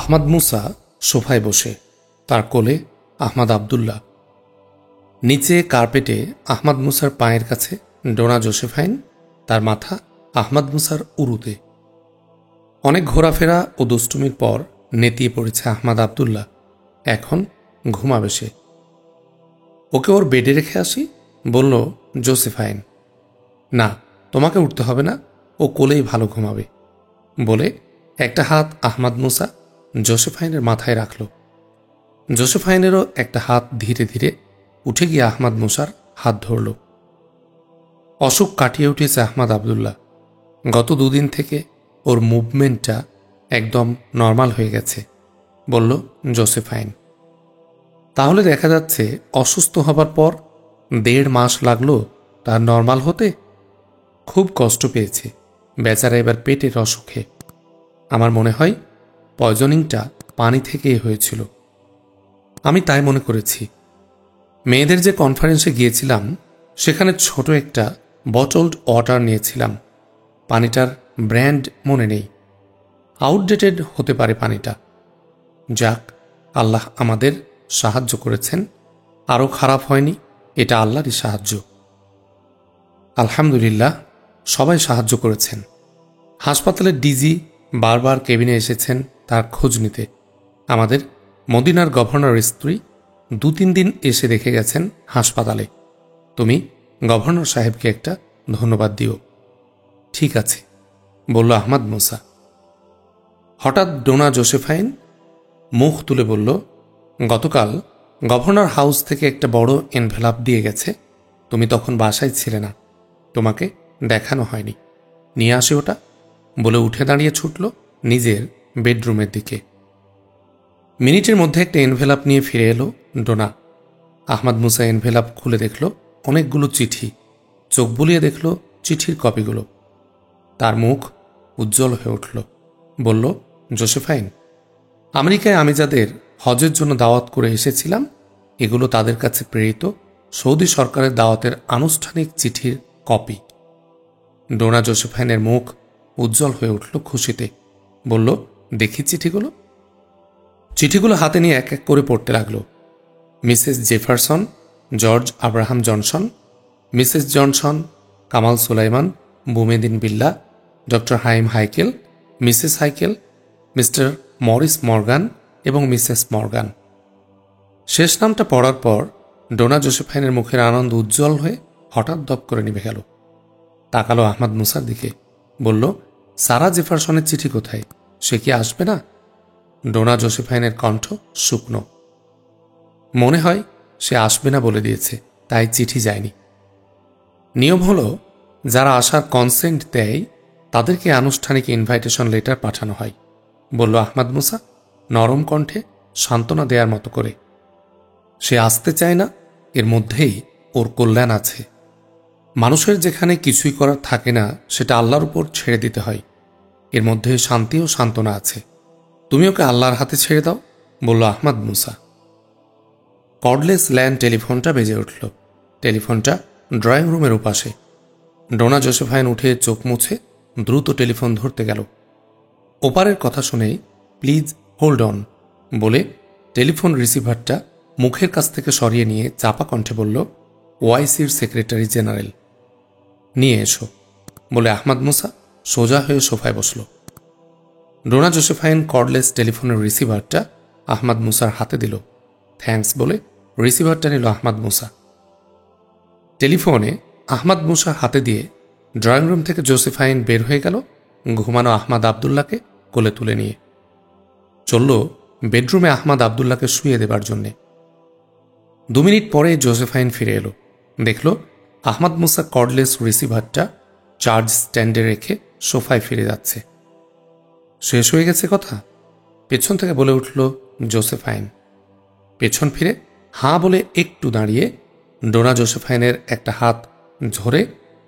আহমদ মুসা সোফায় বসে, তার কোলে আহমদ আবদুল্লাহ। নিচে কার্পেটে আহমদ মুসার পায়ের কাছে ডোনা জোসেফাইন, তার মাথা আহমদ মুসার উরুতে। অনেক ঘোরাফেরা ও দুষ্টুমির পর নেতিয়ে পড়েছে আহমদ আবদুল্লাহ। এখন ঘুমাবে সে। ওকে ওর বেডে রেখে আসি, বলল জোসেফাইন। না, তোমাকে উঠতে হবে না, ও কোলেই ভালো ঘুমাবে বলে একটা হাত আহমদ মুসা জোসেফাইনের মাথায় রাখল। জোসেফাইনেরও একটা হাত ধীরে ধীরে উঠে গিয়ে আহমদ মুসার হাত ধরল। অসুখ কাটিয়ে উঠেছে আহমদ আবদুল্লাহ। গত দুদিন থেকে ওর মুভমেন্টটা একদম নর্মাল হয়ে গেছে, বলল জোসেফাইন। তাহলে দেখা যাচ্ছে অসুস্থ হবার পর 1.5 মাস লাগলো তার নর্মাল হতে। খুব কষ্ট পেয়েছে বেচারা এবার পেটের অসুখে। আমার মনে হয় পয়জনিংটা পানি থেকেই হয়েছিল। আমি তাই মনে করেছি। মেয়েদের যে কনফারেন্সে গিয়েছিলাম সেখানে ছোট একটা বটলড ওয়াটার নিয়েছিলাম। পানিটার ব্র্যান্ড মনে নেই, আউটডেটেড হতে পারে পানিটা। যাক, আল্লাহ আমাদের সাহায্য করেছেন, আরও খারাপ হয়নি, এটা আল্লাহরই সাহায্য। আলহামদুলিল্লাহ, সবাই সাহায্য করেছেন। হাসপাতালের ডিজি বারবার কেবিনে এসেছেন তার খোঁজ নিতে। আমাদের মদিনার গভর্নর স্ত্রী 2-3 দিন এসে দেখে গেছেন হাসপাতালে। তুমি গভর্নর সাহেবকে একটা ধন্যবাদ দিও। ঠিক আছে, বলল আহমদ মুসা। হঠাৎ ডোনা জোসেফাইন মুখ তুলে বলল, গতকাল গভর্নর হাউস থেকে একটা বড় এনভেলাপ দিয়ে গেছে। তুমি তখন বাসায় ছিলে না, তোমাকে দেখানো হয়নি। নিয়ে আসে ওটা, বলে উঠে দাঁড়িয়ে ছুটল নিজের বেডরুমের দিকে। মিনিটের মধ্যে একটা এনভেলাপ নিয়ে ফিরে এলো ডোনা। আহমদ মুসা এনভেলাপ খুলে দেখল অনেকগুলো চিঠি। চোখ বুলিয়ে দেখল চিঠির কপিগুলো। তার মুখ উজ্জ্বল হয়ে উঠল। বলল, জোসেফাইন, আমেরিকায় আমি যাদের হজের জন্য দাওয়াত করে এসেছিলাম, এগুলো তাদের কাছে প্রেরিত সৌদি সরকারের দাওয়াতের আনুষ্ঠানিক চিঠির কপি। ডোনা জোসেফাইনের মুখ উজ্জ্বল হয়ে উঠল খুশিতে। বলল, দেখি চিঠিগুলো। চিঠিগুলো হাতে নিয়ে এক এক করে পড়তে লাগল। Mrs Jefferson George Abraham Johnson, Mrs Johnson Kamal Sulaiman Boumediene Billa, doctor Haim Haikal, Mrs Haikal, Mister Morris Morgan এবং মিসেস মর্গান। শেষ নামটা পড়ার পর ডোনা জোসেফাইনের মুখের আনন্দ উজ্জ্বল হয়ে হঠাৎ দপ করে নিভে গেল। তাকালো আহমদ মুসার দিকে, বলল, সারা জেফারসনের চিঠি কোথায়? সে কি আসবে না? ডোনা জোসেফাইনের কণ্ঠ শুকনো। মনে হয় সে আসবে না বলে দিয়েছে, তাই চিঠি যায়নি। নিয়ম হল, যারা আসার কনসেন্ট দেয় তাদেরকে আনুষ্ঠানিক ইনভাইটেশন লেটার পাঠানো হয়, বলল আহমদ মুসা নরম কণ্ঠে, সান্ত্বনা দেওয়ার মতো করে। সে আসতে চায় না, এর মধ্যেই ওর কল্যাণ আছে। মানুষের যেখানে কিছুই করার থাকে না, সেটা আল্লাহর উপর ছেড়ে দিতে হয়। এর মধ্যে শান্তি ও সান্ত্বনা আছে। তুমি ওকে আল্লাহর হাতে ছেড়ে দাও, বলল আহমদ মুসা। কর্ডলেস ল্যান্ড টেলিফোনটা বেজে উঠল। টেলিফোনটা ড্রয়িং রুমের ওপাশে। ডোনা জোসেফাইন উঠে চোখ মুছে দ্রুত টেলিফোন ধরতে গেল। ওপারের কথা শুনেই প্লিজ হোল্ড অন বলে টেলিফোন রিসিভারটা মুখের কাছ থেকে সরিয়ে নিয়ে চাপা কণ্ঠে বলল, ওআইসির সেক্রেটারি জেনারেল। নিয়ে এসো, বলে আহমদ মুসা সোজা হয়ে সোফায় বসল। ডোনা জোসেফাইন কর্ডলেস টেলিফোনের রিসিভারটা আহমদ মুসার হাতে দিল। থ্যাঙ্কস বলে রিসিভারটা নিল আহমদ মুসা। টেলিফোনে আহমদ মুসা হাতে দিয়ে ড্রয়িং রুম থেকে জোসেফাইন বের হয়ে গেল ঘুমানো আহমদ আবদুল্লাহকে কোলে তুলে নিয়ে। চলল বেডরুমে আহমদ আবদুল্লাহকে শুয়ে দেবার জন্যে। 2 মিনিট পরে জোসেফাইন ফিরে এলো। দেখল আহমদ মুসা কর্ডলেস রিসিভারটা চার্জ স্ট্যান্ডে রেখে সোফায় ফিরে যাচ্ছে। শেষ হয়ে গেছে কথা, পেছন থেকে বলে উঠল জোসেফাইন। পেছন ফিরে হাঁ বলে একটু দাঁড়িয়ে ডোনা জোসেফাইনের একটা হাত ধরে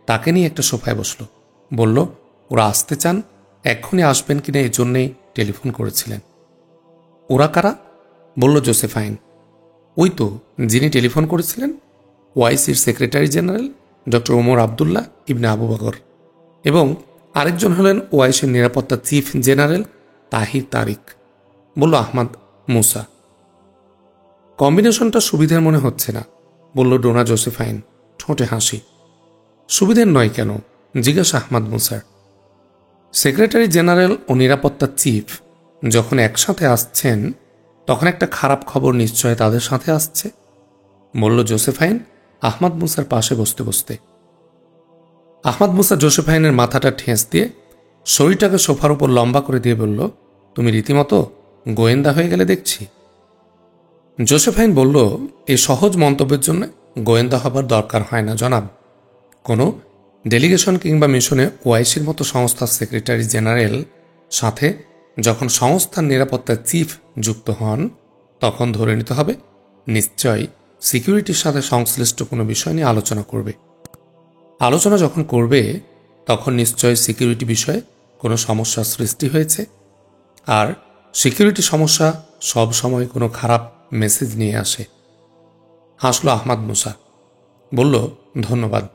তাকে নিয়ে একটা সোফায় বসল। বলল, ওরা আসতে চান, এক্ষুনি আসবেন কিনা এই জন্যেই টেলিফোন করেছিলেন। ওরা কারা? বলল জোসেফাইন। ওই তো যিনি টেলিফোন করেছিলেন, ওআইসির secretary general doctor Omar Abdullah Ibn Abu Bakr, এবং আরেকজন হলেন ওআইসির নিরাপত্তা চিফ জেনারেল তাহির তারিক। বলল আহমদ মুসা। কম্বিনেশনটা সুবিধের মনে হচ্ছে না, বলল ডোনা জোসেফাইন, ঠোঁটে হাসি। সুবিধের নয় কেন, জিজ্ঞাসা আহমদ মুসার। সেক্রেটারি জেনারেল ও নিরাপত্তা চিফ যখন একসাথে আসছেন তখন একটা খারাপ খবর নিশ্চয় তাদের সাথে আসছে, বলল জোসেফাইন আহমদ মুসার পাশে বসতে বসতে। আহমদ মুসা জোসেফাইনের মাথাটা ঠেস দিয়ে শরীরটাকে সোফার উপর লম্বা করে দিয়ে বলল, তুমি রীতিমতো গোয়েন্দা হয়ে গেলে দেখছি। জোসেফাইন বলল, এই সহজ মন্তব্যের জন্য গোয়েন্দা হবার দরকার হয় না জনাব। কোনো ডেলিগেশন কিংবা মিশনে ওআইসির মতো সংস্থার সেক্রেটারি জেনারেল সাথে যখন সংস্থার নিরাপত্তার চিফ যুক্ত হন তখন ধরে নিতে হবে নিশ্চয়ই সিকিউরিটির সাথে সংশ্লিষ্ট কোনো বিষয় নিয়ে আলোচনা করবে। আলোচনা যখন করবে তখন নিশ্চয়ই সিকিউরিটি বিষয়ে কোনো সমস্যার সৃষ্টি হয়েছে, আর সিকিউরিটি সমস্যা সব সময় কোনো খারাপ মেসেজ নিয়ে আসে। হাসল আহমদ মুসা, বলল, ধন্যবাদ।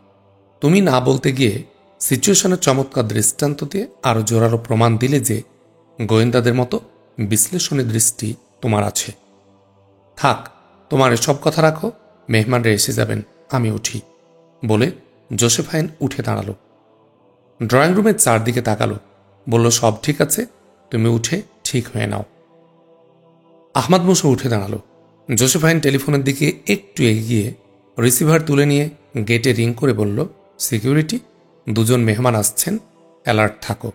তুমি না বলতে গিয়ে সিচুয়েশনের চমৎকার দৃষ্টান্ত দিয়ে আরও জোরালো প্রমাণ দিলে যে গোয়েন্দাদের মতো বিশ্লেষণী দৃষ্টি তোমার আছে। থাক, তোমার এসব কথা রাখো, মেহমানরা এসে যাবেন, আমি উঠি, বলে জোসেফাইন উঠে দাঁড়াল। ড্রয়িং রুমের চারদিকে তাকালো, বলল, সব ঠিক আছে, তুমি উঠে ঠিক হয়ে নাও। আহমদ মুসা উঠে দাঁড়ালো। জোসেফাইন টেলিফোনের দিকে একটু এগিয়ে রিসিভার তুলে নিয়ে গেটে রিং করে বলল, সিকিউরিটি, দুজন মেহমান আসছেন, অ্যালার্ট থাকো।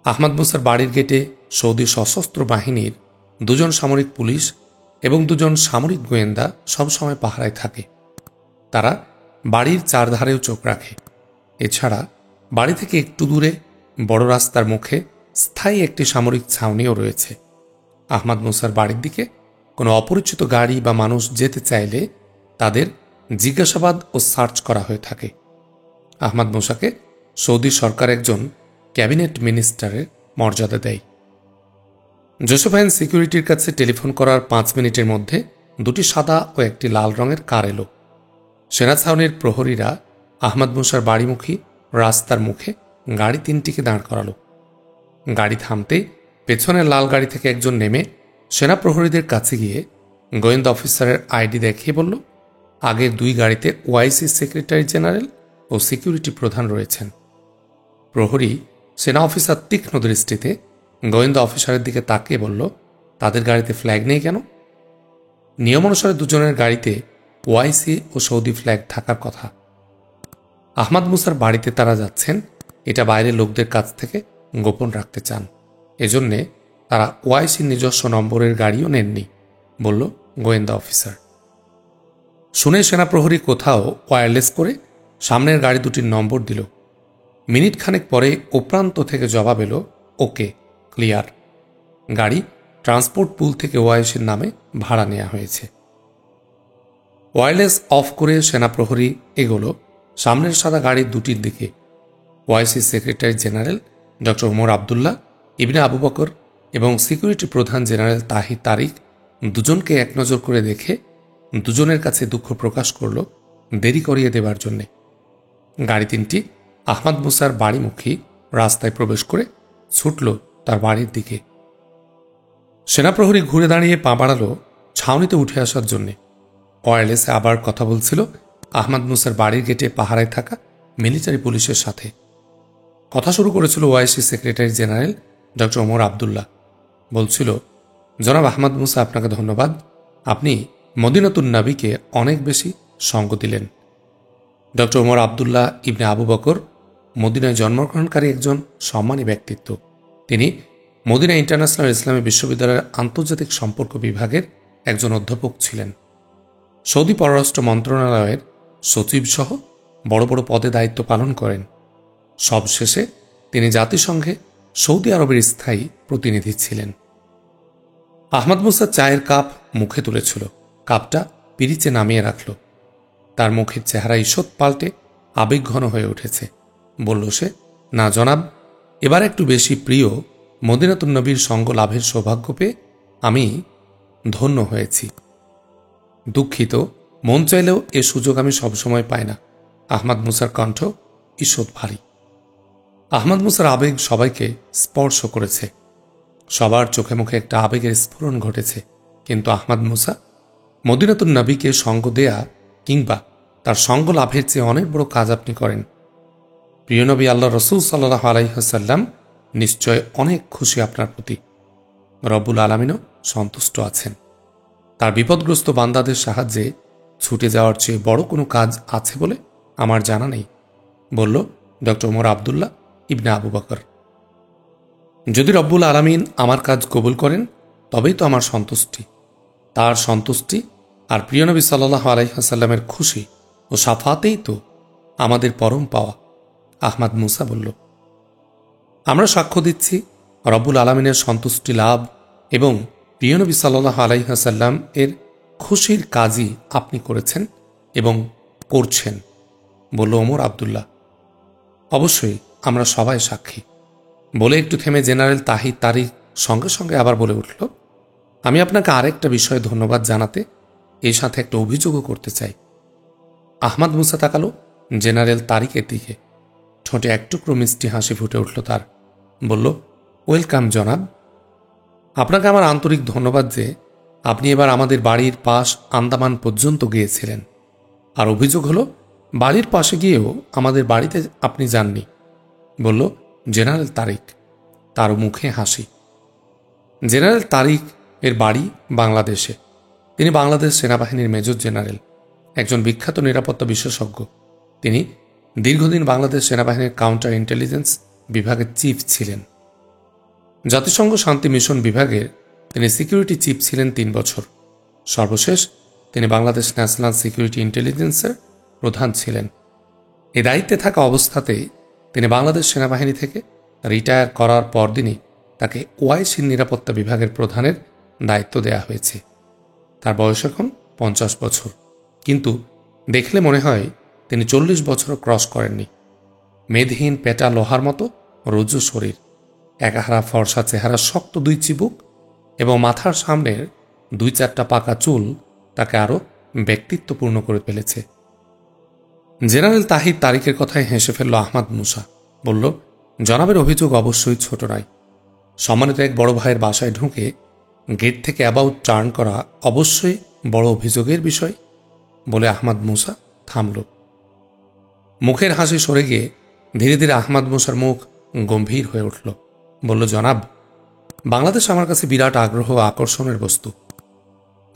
আহমদ মুসার বাড়ির গেটে সৌদি সশস্ত্র বাহিনীর দুজন সামরিক পুলিশ এবং দুজন সামরিক গোয়েন্দা সবসময় পাহারায় থাকে। তারা বাড়ির চারধারেও চোখ রাখে। এছাড়া বাড়ি থেকে একটু দূরে বড় রাস্তার মুখে স্থায়ী একটি সামরিক ছাউনিও রয়েছে। আহমদ মুসার বাড়ির দিকে কোনো অপরিচিত গাড়ি বা মানুষ যেতে চাইলে তাদের জিজ্ঞাসাবাদ ও সার্চ করা হয়ে থাকে। আহমদ মুসাকে সৌদি সরকার একজন ক্যাবিনেট মিনিস্টারের মর্যাদা দেয়। জোসেফাইন সিকিউরিটির কাছে টেলিফোন করার 5 মিনিটের মধ্যে দুটি সাদা ও একটি লাল রঙের কার এলো। সেনা ছাউনির প্রহরীরা আহমদ মুসার বাড়িমুখী রাস্তার মুখে গাড়ি তিনটিকে দাঁড় করালো। গাড়ি থামতে পেছনের লাল গাড়ি থেকে একজন নেমে সেনা প্রহরীদের কাছে গিয়ে গোয়েন্দা অফিসারের আইডি দেখিয়ে বলল, আগের 2 গাড়িতে ওআইসি সেক্রেটারি জেনারেল ও সিকিউরিটি প্রধান রয়েছেন। প্রহরী সেনা অফিসার তীক্ষ্ণ দৃষ্টিতে গোয়েন্দা অফিসারের দিকে তাকিয়ে বলল, তাদের গাড়িতে ফ্ল্যাগ নেই কেন? নিয়ম অনুসারে দুজনের গাড়িতে ওআইসি ও সৌদি ফ্ল্যাগ থাকার কথা। আহমদ মুসার বাড়িতে তারা যাচ্ছেন এটা বাইরের লোকদের কাছ থেকে গোপন রাখতে চান, এজন্যে তারা ওআইসির নিজস্ব নম্বরের গাড়িও নেননি, বলল গোয়েন্দা অফিসার। শুনে সেনা প্রহরী কোথাও ওয়্যারলেস করে সামনের গাড়ি দুটির নম্বর দিল। মিনিট খানেক পরে ওপ্রান্ত থেকে জবাব এলো, ওকে, ক্লিয়ার। গাড়ি ট্রান্সপোর্ট পুল থেকে ওআইসির নামে ভাড়া নেওয়া হয়েছে। ওয়্যারলেস অফ করে সেনা প্রহরী এগোলো সামনের সাদা গাড়ির দুটির দিকে। OIC secretary general doctor Omar Abdullah Ibn Abu Bakr এবং সিকিউরিটি প্রধান জেনারেল তাহির তারিক দুজনকে এক নজর করে দেখে দুজনের কাছে দুঃখ প্রকাশ করল দেরি করিয়ে দেবার জন্যে। গাড়ি তিনটি আহমদ মুসার বাড়িমুখী রাস্তায় প্রবেশ করে ছুটল তার বাড়ির দিকে। সেনাপ্রহরী ঘুরে দাঁড়িয়ে পা বাড়ালো ছাউনিতে উঠে আসার জন্যে। ওয়্যারলেসে আবার কথা বলছিল আহমদ মুসার বাড়ির গেটে পাহারায় থাকা মিলিটারি পুলিশের সাথে। কথা শুরু করেছিল OIC secretary general doctor Omar Abdullah. বলছিল, জনাব আহমদ মুসা, আপনাকে ধন্যবাদ, আপনি মদিনাতুন নবীকে অনেক বেশি সঙ্গ দিলেন। Doctor Omar Abdullah Ibn Abu Bakr মদিনায় জন্মগ্রহণকারী একজন সম্মানী ব্যক্তিত্ব। তিনি মদিনা ইন্টারন্যাশনাল ইসলামী বিশ্ববিদ্যালয়ের আন্তর্জাতিক সম্পর্ক বিভাগের একজন অধ্যাপক ছিলেন। সৌদি পররাষ্ট্র মন্ত্রণালয়ের সচিব সহ বড় বড় পদে দায়িত্ব পালন করেন। সবশেষে তিনি জাতিসংঘে সৌদি আরবের স্থায়ী প্রতিনিধি ছিলেন। আহমদ মুসা চায়ের কাপ মুখে তুলেছিল, কাপটা পিরিচে নামিয়ে রাখল। তার মুখের চেহারা ঈষৎ পাল্টে আবেগঘন হয়ে উঠেছে। বলল সে, না জনাব, এবার একটু বেশি প্রিয় মদিনাতুন নবীর সঙ্গ লাভের সৌভাগ্য পেয়ে আমি ধন্য হয়েছি। দুঃখিত, মন চাইলেও এ সুযোগ আমি সবসময় পাই না। আহমদ মুসার কণ্ঠ ঈষৎ ভারী। আহমদ মুসার আবেগ সবাইকে স্পর্শ করেছে। সবার চোখে মুখে একটা আবেগের স্ফুরণ ঘটেছে, কিন্তু আহমদ মুসা মদিনাতুন নবীকে সঙ্গ দেয়া কিংবা তার সঙ্গ লাভের চেয়ে অনেক বড় কাজ আপনি করেন। প্রিয় নবী আল্লাহ রসুল সাল্লাহ আলাইহাল্লাম নিশ্চয় অনেক খুশি আপনার প্রতি। রব্বুল আলমিনও সন্তুষ্ট আছেন। তার বিপদগ্রস্ত বান্দাদের সাহায্যে ছুটে যাওয়ার চেয়ে বড় কোনো কাজ আছে বলে আমার জানা নেই, বলল doctor Omar Abdullah Ibn Abu Bakr. যদি রব্বুল আলামিন আমার কাজ কবুল করেন তবেই তো আমার সন্তুষ্টি। তার সন্তুষ্টি আর প্রিয় নবী সাল্লাহ আলাইহাল্লামের খুশি ও সাফাতেই তো আমাদের পরম পাওয়া। আহমদ মুসা বলল, আমরা সাক্ষ্য দিচ্ছি রব্বুল আলামিনের সন্তুষ্টি লাভ এবং প্রিয় নবী সাল্লাহ আলাইহাল্লাম এর খুশির কাজই আপনি করেছেন এবং করছেন, বলল ওমর আবদুল্লাহ। অবশ্যই আমরা সবাই সাক্ষী, বলে একটু থেমে জেনারেল তাহির তারিক সঙ্গে সঙ্গে আবার বলে উঠল, আমি আপনাকে আরেকটা বিষয়ে ধন্যবাদ জানাতে এর সাথে একটা অভিযোগও করতে চাই। আহমদ মুসা তাকালো জেনারেল তারিকের দিকে। ঠোঁটে এক টুকরো মিষ্টি হাসি ফুটে উঠল তার। বলল, ওয়েলকাম জনাব। আপনাকে আমার আন্তরিক ধন্যবাদ যে আপনি এবার আমাদের বাড়ির পাশ আন্দামান পর্যন্ত গিয়েছিলেন। আর অভিযোগ হলো বাড়ির পাশে গিয়েও আমাদের বাড়িতে আপনি যাননি, বলল জেনারেল তারিক। তার মুখে হাসি। জেনারেল তারিক এর বাড়ি বাংলাদেশে। তিনি বাংলাদেশ সেনাবাহিনীর মেজর জেনারেল, একজন বিখ্যাত নিরাপত্তা বিশেষজ্ঞ। তিনি দীর্ঘদিন বাংলাদেশ সেনাবাহিনীর কাউন্টার ইন্টেলিজেন্স বিভাগের চিফ ছিলেন। জাতিসংঘ শান্তি মিশন বিভাগের তিনি সিকিউরিটি চিফ ছিলেন 3 বছর। সর্বশেষ তিনি বাংলাদেশ ন্যাশনাল সিকিউরিটি ইন্টেলিজেন্সের প্রধান ছিলেন। এই দায়িত্বে থাকা অবস্থাতেই তিনি বাংলাদেশ সেনাবাহিনী থেকে রিটায়ার করার পরদিনই তাকে ওআইসির নিরাপত্তা বিভাগের প্রধানের দায়িত্ব দেয়া হয়েছে। তার বয়স এখন 50 বছর, কিন্তু দেখলে মনে হয় তিনি 40 বছরও ক্রস করেননি। মেদহীন পেটা লোহার মতো রুজু শরীর, একাহারা ফর্সা চেহারা, শক্ত 2 চিবুক এবং মাথার সামনের 2-4টা পাকা চুল তাকে আরও ব্যক্তিত্বপূর্ণ করে ফেলেছে। জেনারেল তাহির তারিকের কথায় হেসে ফেলল আহমদ মুসা। বলল, জনাবের অভিযোগ অবশ্যই ছোট নয়। সম্মানিত এক বড় ভাইয়ের বাসায় ঢুকে গেট থেকে অ্যাবাউট টার্ন করা অবশ্যই বড় অভিযোগের বিষয়, বলে আহমদ মুসা থামল। মুখের হাসি সরে গিয়ে ধীরে ধীরে আহমদ মুসার মুখ গম্ভীর হয়ে উঠল। বলল, জনাব, বাংলাদেশ আমার কাছে বিরাট আগ্রহ ও আকর্ষণের বস্তু।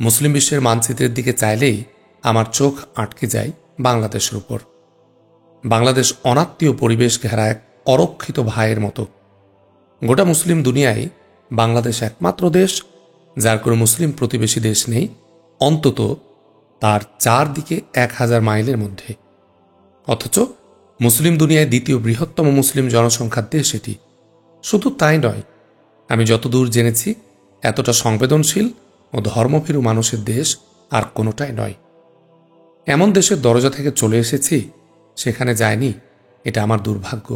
মুসলিম বিশ্বের মানচিত্রের দিকে চাইলেই আমার চোখ আটকে যায় বাংলাদেশের উপর। বাংলাদেশ অনাত্মীয় পরিবেশ ঘেরা এক অরক্ষিত ভাইয়ের মতো। গোটা মুসলিম দুনিয়ায় বাংলাদেশ একমাত্র দেশ যার কোনো মুসলিম প্রতিবেশী দেশ নেই, অন্তত তার চারদিকে 1000 মাইলের মধ্যে। অথচ মুসলিম দুনিয়ায় দ্বিতীয় বৃহত্তম মুসলিম জনসংখ্যার দেশ এটি। শুধু তাই নয়, আমি যতদূর জেনেছি এতটা সংবেদনশীল ও ধর্মভীরু মানুষের দেশ আর কোনোটাই নয়। এমন দেশের দরজা থেকে চলে এসেছি, সেখানে যায়নি, এটা আমার দুর্ভাগ্য।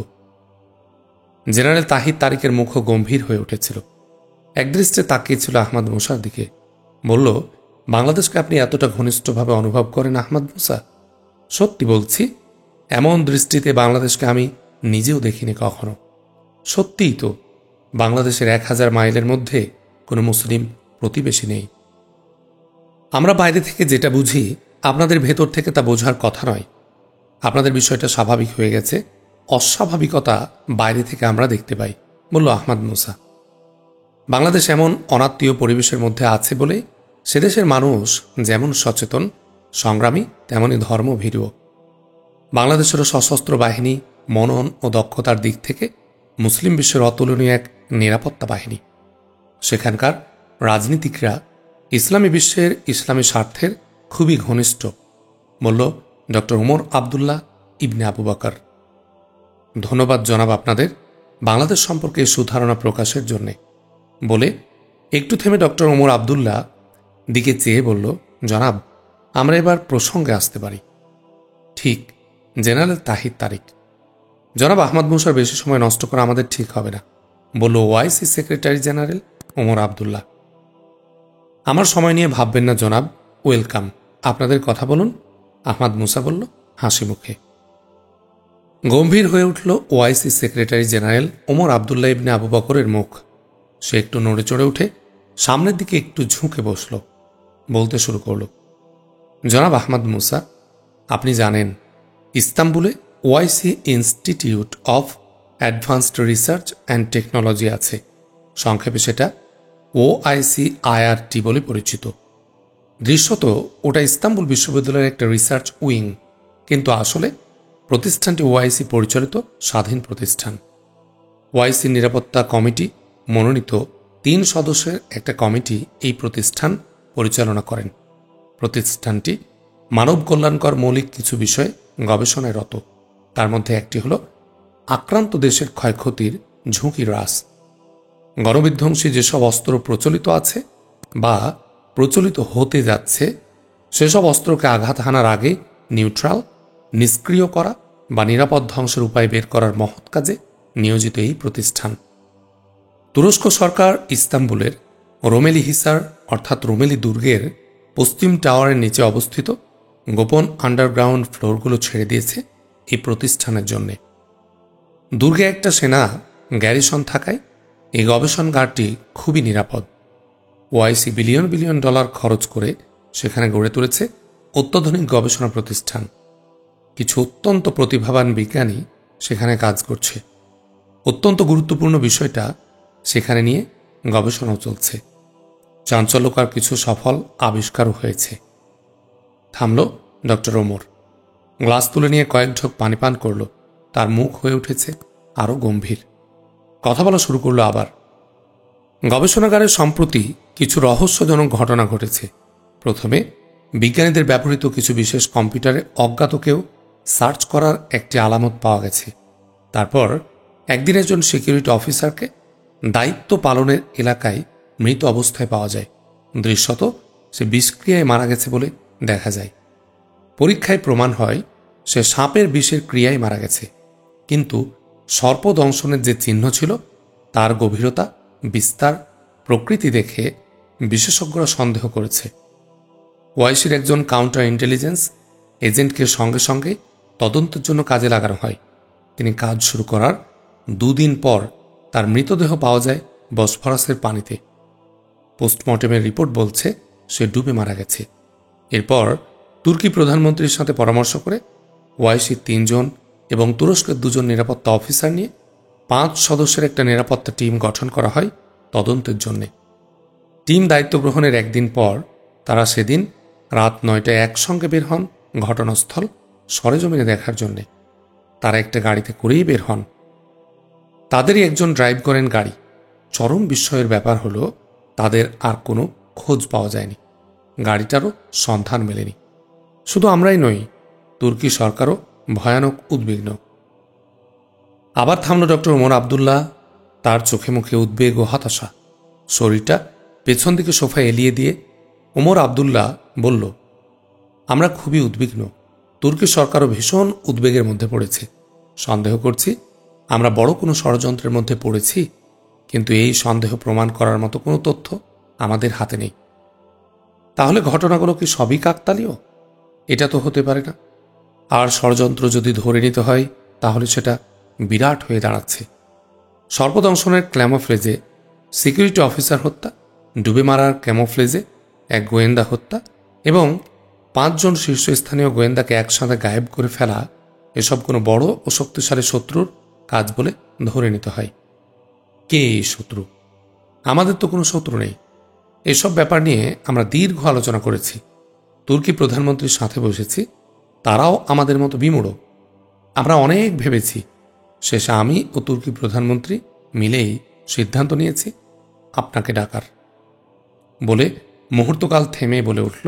জেনারেল তাহির তারিকের মুখও গম্ভীর হয়ে উঠেছিল। একদৃষ্টে তাকিয়েছিল আহমদ মুসার দিকে। বলল, বাংলাদেশকে আপনি এতটা ঘনিষ্ঠভাবে অনুভব করেন আহমদ মুসা? সত্যি বলছি, এমন দৃষ্টিতে বাংলাদেশকে আমি নিজেও দেখিনি কখনো। সত্যিই তো, বাংলাদেশের 1000 মাইলের মধ্যে কোনো মুসলিম প্রতিবেশী নেই। আমরা বাইরে থেকে যেটা বুঝি, আপনাদের ভেতর থেকে তা বোঝার কথা নয়। আপনাদের বিষয়টা স্বাভাবিক হয়ে গেছে, অস্বাভাবিকতা বাইরে থেকে আমরা দেখতে পাই, বলল আহমদ মুসা। বাংলাদেশ এমন অনাত্মীয় পরিবেশের মধ্যে আছে বলে সেদেশের মানুষ যেমন সচেতন, সংগ্রামী, তেমনই ধর্মভীরুও। বাংলাদেশেরও সশস্ত্র বাহিনী মনন ও দক্ষতার দিক থেকে মুসলিম বিশ্বের অতুলনীয় এক নিরাপত্তা বাহিনী। সেখানকার রাজনীতিকরা ইসলামী বিশ্বের ইসলামী স্বার্থের খুবই ঘনিষ্ঠ, বলল doctor Omar Abdullah Ibn Abu Bakr. ধন্যবাদ জনাব আপনাদের বাংলাদেশ সম্পর্কে সুধারণা প্রকাশের জন্যে, বলে একটু থেমে ডক্টর ওমর আবদুল্লাহ দিকে চেয়ে বলল, জনাব, আমরা এবার প্রসঙ্গে আসতে পারি। ঠিক, জেনারেল তাহির তারিক। জনাব আহমদ মুসার বেশি সময় নষ্ট করা আমাদের ঠিক হবে না, বলল OIC secretary general Omar Abdullah. আমার সময় নিয়ে ভাববেন না জনাব, ওয়েলকাম। আপনাদের কথা বলুন, আহমদ মুসা বলল হাসি মুখে। গম্ভীর হয়ে উঠল OIC secretary general Omar Abdullah Ibn Abu বকরের মুখ। সে একটু নড়ে চড়ে উঠে সামনের দিকে একটু ঝুঁকে বসল। বলতে শুরু করল, জনাব আহমদ মুসা, আপনি জানেন ইস্তাম্বুলে OIC Institute of Advanced Research and Technology আছে। সংক্ষেপে সেটা OICIRT বলে পরিচিত। দৃশ্যত ওটা ইস্তাম্বুল বিশ্ববিদ্যালয়ের একটা রিসার্চ উইং, কিন্তু আসলে প্রতিষ্ঠানটি ওআইসি পরিচালিত স্বাধীন প্রতিষ্ঠান। ওআইসি নিরাপত্তা কমিটি মনোনীত 3 সদস্যের একটা কমিটি এই প্রতিষ্ঠান পরিচালনা করেন। প্রতিষ্ঠানটি মানব কল্যাণকর মৌলিক কিছু বিষয়ে গবেষণায় রত। তার মধ্যে একটি হল আক্রান্ত দেশের ক্ষয়ক্ষতির ঝুঁকি হ্রাস। গণবিধ্বংসী যেসব অস্ত্র প্রচলিত আছে বা প্রচলিত হতে যাচ্ছে, সেসব অস্ত্রকে আঘাত হানার আগে নিউট্রাল, নিষ্ক্রিয় করা বা নিরাপদ ধ্বংসের উপায় বের করার মহৎ কাজে নিয়োজিত এই প্রতিষ্ঠান। তুরস্ক সরকার ইস্তাম্বুলের রোমেলি হিসার অর্থাৎ রোমেলি দুর্গের পশ্চিম টাওয়ারের নিচে অবস্থিত গোপন আন্ডারগ্রাউন্ড ফ্লোরগুলো ছেড়ে দিয়েছে এই প্রতিষ্ঠানের জন্য। দুর্গে একটা সেনা গ্যারিসন থাকায় এই গবেষণাগারটি খুবই নিরাপদ। ওআইসি বিলিয়ন বিলিয়ন ডলার খরচ করে সেখানে গড়ে তুলেছে অত্যাধুনিক গবেষণা প্রতিষ্ঠান। কিছু অত্যন্ত প্রতিভাবান বিজ্ঞানী সেখানে কাজ করছে। অত্যন্ত গুরুত্বপূর্ণ বিষয়টা সেখানে নিয়ে গবেষণাও চলছে। চাঞ্চল্যকর কিছু সফল আবিষ্কারও হয়েছে। থামল ডক্টর ওমর। গ্লাস তুলে নিয়ে কয়েক ঢোক পানি পান করল। তার মুখ হয়ে উঠেছে আরও গম্ভীর। কথা বলা শুরু করল আবার। গবেষণাগারে সম্প্রতি কিছু রহস্যজনক ঘটনা ঘটেছে। প্রথমে বিজ্ঞানীদের ব্যবহৃত কিছু বিশেষ কম্পিউটারে অজ্ঞাত কেউ সার্চ করার একটি আলামত পাওয়া গেছে। তারপর একদিন একজন সিকিউরিটি অফিসারকে দায়িত্ব পালনের এলাকায় মৃত অবস্থায় পাওয়া যায়। দৃশ্যত সে বিষক্রিয়ায় মারা গেছে বলে দেখা যায়। পরীক্ষায় প্রমাণ হয় সে সাপের বিষের ক্রিয়ায় মারা গেছে, কিন্তু সর্পদংশনের যে চিহ্ন ছিল তার গভীরতা, বিস্তার, প্রকৃতি দেখে বিশেষজ্ঞরা সন্দেহ করেছে। ওআইসির একজন কাউন্টার ইন্টেলিজেন্স এজেন্টকে সঙ্গে সঙ্গে তদন্তের জন্য কাজে লাগানো হয়। তিনি কাজ শুরু করার 2 দিন পর তার মৃতদেহ পাওয়া যায় বসফরাসের পানিতে। পোস্টমর্টেমের রিপোর্ট বলছে সে ডুবে মারা গেছে। এরপর তুর্কি প্রধানমন্ত্রীর সাথে পরামর্শ করে ওআইসির 3 জন এবং তুরস্কের 2 জন নিরাপত্তা অফিসার নিয়ে 5 সদস্যের একটা নিরাপত্তা টিম গঠন করা হয় তদন্তের জন্য। টিম দায়িত্ব গ্রহণের একদিন পর তারা সেদিন রাত 9টায় একসঙ্গে বের হন ঘটনাস্থল সরেজমিনে দেখার জন্যে। তারা একটা গাড়িতে করেই বের হন। তাদেরই একজন ড্রাইভ করেন গাড়ি। চরম বিস্ময়ের ব্যাপার হলো তাদের আর কোনো খোঁজ পাওয়া যায়নি। গাড়িটারও সন্ধান মেলেনি। শুধু আমরাই নই, তুর্কি সরকারও ভয়ানক উদ্বিগ্ন। আবার থামল ডক্টর ওমর আবদুল্লাহ। তার চোখে মুখে উদ্বেগ ও হতাশা। শরীরটা পেছন দিকে সোফায় এলিয়ে দিয়ে ওমর আবদুল্লাহ বলল, আমরা খুবই উদ্বিগ্ন। তুর্কি সরকারও ভীষণ উদ্বেগের মধ্যে পড়েছে। সন্দেহ করছি আমরা বড় কোনো ষড়যন্ত্রের মধ্যে পড়েছি, কিন্তু এই সন্দেহ প্রমাণ করার মতো কোনো তথ্য আমাদের হাতে নেই। তাহলে ঘটনাগুলো কি সবই কাকতালীয়? এটা তো হতে পারে না। আর ষড়যন্ত্র যদি ধরে নিতে হয় তাহলে সেটা বিরাট হয়ে দাঁড়াচ্ছে। সর্পদংশনের ক্ল্যামোফ্লেজে সিকিউরিটি অফিসার হত্যা, ডুবে মারার ক্যামোফ্লেজে এক গোয়েন্দা হত্যা এবং 5 জন শীর্ষস্থানীয় গোয়েন্দাকে একসাথে গায়েব করে ফেলা, এসব কোনো বড় ও শক্তিশালী শত্রুর কাজ বলে ধরে নিতে হয়। কে এই শত্রু? আমাদের তো কোনো শত্রু নেই। এসব ব্যাপার নিয়ে আমরা দীর্ঘ আলোচনা করেছি। তুর্কি প্রধানমন্ত্রীর সাথে বসেছি, তারাও আমাদের মতো বিমূঢ়। আমরা অনেক ভেবেছি। শেষে আমি ও তুর্কি প্রধানমন্ত্রী মিলেই সিদ্ধান্ত নিয়েছি আপনাকে ডাকার। বলে মুহূর্তকাল থেমে বলে উঠল,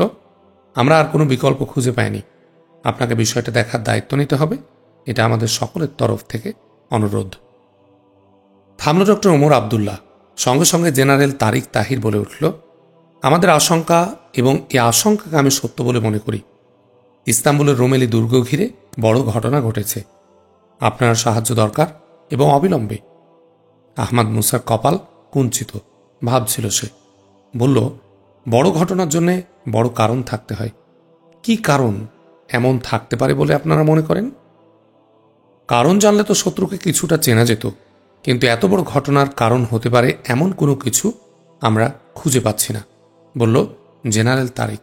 আমরা আর কোনো বিকল্প খুঁজে পাইনি। আপনাকে বিষয়টা দেখার দায়িত্ব নিতে হবে। এটা আমাদের সকলের তরফ থেকে অনুরোধ। থামল ডক্টর ওমর আবদুল্লাহ। সঙ্গে সঙ্গে জেনারেল তারিক তাহির বলে উঠল, আমাদের আশঙ্কা, এবং এই আশঙ্কাকে আমি সত্য বলে মনে করি। ইস্তাম্বুলের রোমেলি দুর্গ ঘিরে বড় ঘটনা ঘটেছে। আপনার সাহায্য দরকার এবং অবিলম্বে। আহমদ মুসার কপাল কুঞ্চিত। ভাবছিল সে। বলল, বড় ঘটনার জন্যে বড় কারণ থাকতে হয়। কি কারণ এমন থাকতে পারে বলে আপনারা মনে করেন? কারণ জানলে তো শত্রুকে কিছুটা চেনা যেত। কিন্তু এত বড় ঘটনার কারণ হতে পারে এমন কোনো কিছু আমরা খুঁজে পাচ্ছি না, বলল জেনারেল তারিক।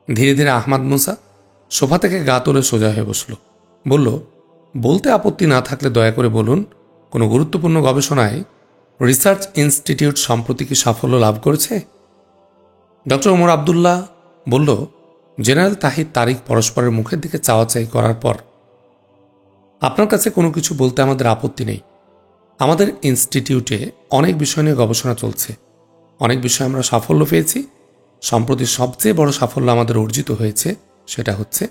ধীরে ধীরে আহমদ মুসা সোফা থেকে গা তুলে সোজা হয়ে বসল। বলল, বলতে আপত্তি না থাকলে দয়া করে বলুন, কোনো গুরুত্বপূর্ণ গবেষণায় রিসার্চ ইনস্টিটিউট সম্প্রতি কি সাফল্য লাভ করেছে? ডক্টর ওমর আবদুল্লাহ বলল, জেনারেল তাহির তারিক পরস্পরের মুখের দিকে চাওয়াচাই করার পর, আপনার কাছে কোনো কিছু বলতে আমাদের আপত্তি নেই। আমাদের ইনস্টিটিউটে অনেক বিষয় নিয়ে গবেষণা চলছে, অনেক বিষয়ে আমরা সাফল্য পেয়েছি। সম্প্রতি সবচেয়ে বড় সাফল্য আমাদের অর্জিত হয়েছে, সেটা হচ্ছে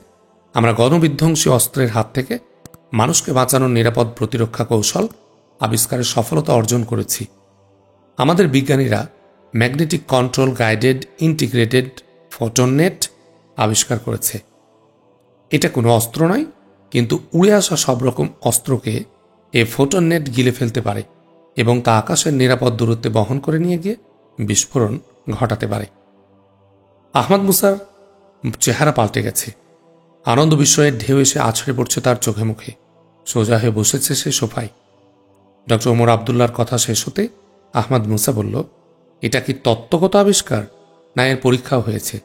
আমরা গণবিধ্বংসী অস্ত্রের হাত থেকে মানুষকে বাঁচানোর নিরাপদ প্রতিরক্ষা কৌশল আবিষ্কারের সফলতা অর্জন করেছি। আমাদের বিজ্ঞানীরা magnetic control guided integrated photon net আবিষ্কার করেছে। এটা কোনো অস্ত্র নয়, কিন্তু উড়ে আসা সব রকম অস্ত্রকে এ ফোটন নেট গিলে ফেলতে পারে এবং তা আকাশের নিরাপদ দূরত্বে বহন করে নিয়ে গিয়ে বিস্ফোরণ ঘটাতে পারে। আহমদ মুসার চেহারা পাল্টে গেছে। আনন্দ বিস্ময়ের ঢেউ এসে আছড়ে পড়ছে তার চোখে মুখে। সোজা হয়ে বসেছে সে সোফায়। ডক্টর ওমর আবদুল্লার কথা শেষ হতে আহমদ মুসা বলল, এটা কি তত্ত্বগত আবিষ্কার, না এর পরীক্ষাও হয়েছে?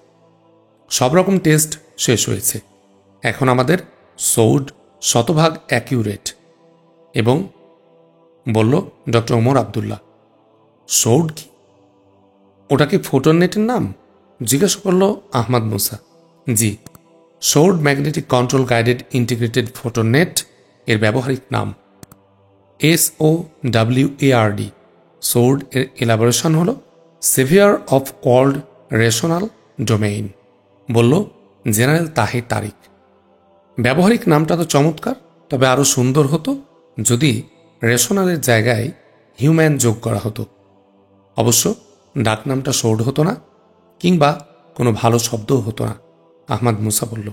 সব রকম টেস্ট শেষ হয়েছে। এখন আমাদের সৌড শতভাগ অ্যাকিউরেট। এবং বলল ডক্টর ওমর আবদুল্লাহ, সৌড কি? ওটা কি ফোটন নেটের নাম? জিজ্ঞাসা করল আহমদ মুসা। জি, সৌড magnetic control guided integrated photon net এর ব্যবহারিক নাম। SOWARD। সৌড এর এলাবোরেশন হল saviour of world rational domain, বলল জেনারেল তাহির তারিক। ব্যবহারিক নামটা তো চমৎকার, তবে আরও সুন্দর হতো যদি রেশনালের জায়গায় হিউম্যান যোগ করা হতো। অবশ্য ডাকনামটা সৌড হতো না, কিংবা কোনো ভালো শব্দও হতো না, আহমদ মুসা বলল।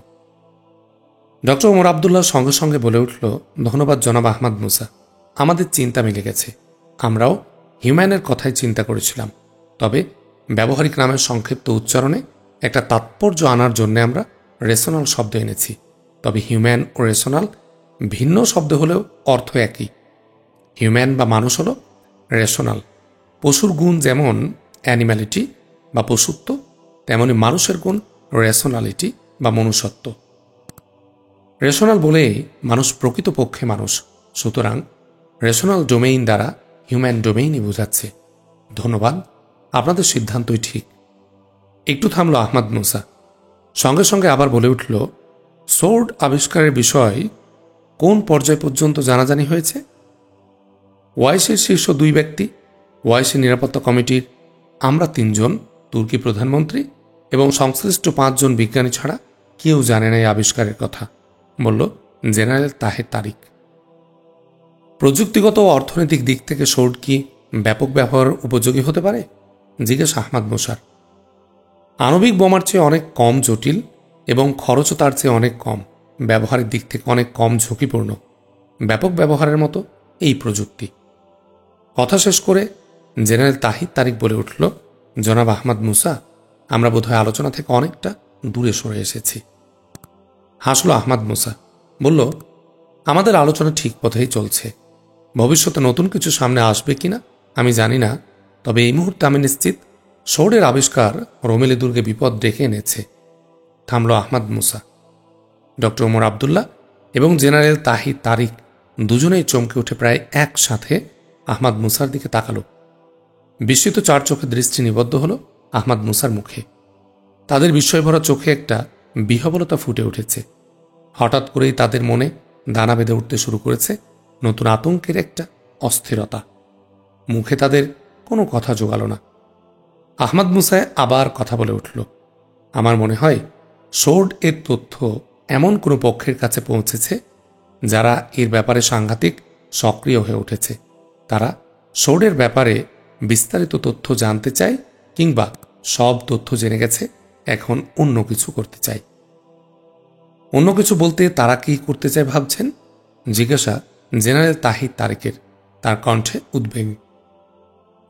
ডক্টর ওমর আবদুল্লাহ সঙ্গে সঙ্গে বলে উঠল, ধন্যবাদ জনাব আহমদ মুসা, আমাদের চিন্তা মিলে গেছে। আমরাও হিউম্যানের কথাই চিন্তা করেছিলাম, তবে ব্যবহারিক নামের সংক্ষিপ্ত উচ্চারণে একটা তাৎপর্য আনার জন্য আমরা রেশনাল শব্দ এনেছি। তবে হিউম্যান ও রেশনাল ভিন্ন শব্দ হলেও অর্থ একই। হিউম্যান বা মানুষ হল রেশনাল। পশুর গুণ যেমন অ্যানিম্যালিটি বা পশুত্ব, তেমনি মানুষের গুণ রেশনালিটি বা মনুষ্যত্ব। রেশনাল বলে মানুষ প্রকৃতপক্ষে মানুষ, সুতরাং রেশনাল ডোমেইন দ্বারা হিউম্যান ডোমেইনই বোঝাচ্ছে। ধন্যবাদ, আপনাদের সিদ্ধান্তই ঠিক। একটু থামল আহমদ মুসা, সঙ্গে সঙ্গে আবার বলে উঠল, সোর্ড আবিষ্কারের বিষয় কোন পর্যায় পর্যন্ত জানাজানি হয়েছে? ওয়াইসির শীর্ষ 2 ব্যক্তি, ওয়াইসি নিরাপত্তা কমিটির আমরা 3 জন, তুর্কি প্রধানমন্ত্রী এবং সংশ্লিষ্ট 5 জন বিজ্ঞানী ছাড়া কেউ জানে না এই আবিষ্কারের কথা, বলল জেনারেল তাহির তারিক। প্রযুক্তিগত ও অর্থনৈতিক দিক থেকে সোর্ড কি ব্যাপক ব্যবহার উপযোগী হতে পারে? জিজ্ঞাসা আহমদ মুসার। আণবিক বোমার চেয়ে অনেক কম জটিল এবং খরচও তার চেয়ে অনেক কম। ব্যবহারের দিক থেকে অনেক কম ঝুঁকিপূর্ণ। ব্যাপক ব্যবহারের মতো এই প্রযুক্তি। কথা শেষ করে জেনারেল তাহির তারিক বলে উঠল, জনাব আহমদ মুসা, আমরা বোধহয় আলোচনা থেকে অনেকটা দূরে সরে এসেছি। হাসল আহমদ মুসা, বলল, আমাদের আলোচনা ঠিক পথেই চলছে। ভবিষ্যতে নতুন কিছু সামনে আসবে কিনা আমি জানি না, তবে এই মুহূর্তে আমি নিশ্চিত সোর্ডের আবিষ্কার রোমেলি দুর্গে বিপদ ডেকে এনেছে। থামল আহমদ মুসা। ডক্টর ওমর আবদুল্লাহ এবং জেনারেল তাহির তারিক দুজনেই চমকে উঠে প্রায় একসাথে আহমদ মুসার দিকে তাকালো। বিস্মিত 4 চোখে দৃষ্টি নিবদ্ধ হল আহমদ মুসার মুখে। তাদের বিস্ময়ভরা চোখে একটা বিহবলতা ফুটে উঠেছে। হঠাৎ করেই তাদের মনে দানা বেঁধে উঠতে শুরু করেছে নতুন আতঙ্কের একটা অস্থিরতা। মুখে তাদের কোনো কথা জোগাল না। আহমদ মুসায় আবার কথা বলে উঠল, আমার মনে হয় সোর্ড এর তথ্য এমন কোনো পক্ষের কাছে পৌঁছেছে যারা এর ব্যাপারে সাংঘাতিক সক্রিয় হয়ে উঠেছে। তারা সোর্ডের ব্যাপারে বিস্তারিত তথ্য জানতে চায়, কিংবা সব তথ্য জেনে গেছে, এখন অন্য কিছু করতে চায়। অন্য কিছু বলতে তারা কি করতে চায় ভাবছেন? জিজ্ঞাসা জেনারেল তাহির তারিকের, তার কণ্ঠে উদ্বেগ।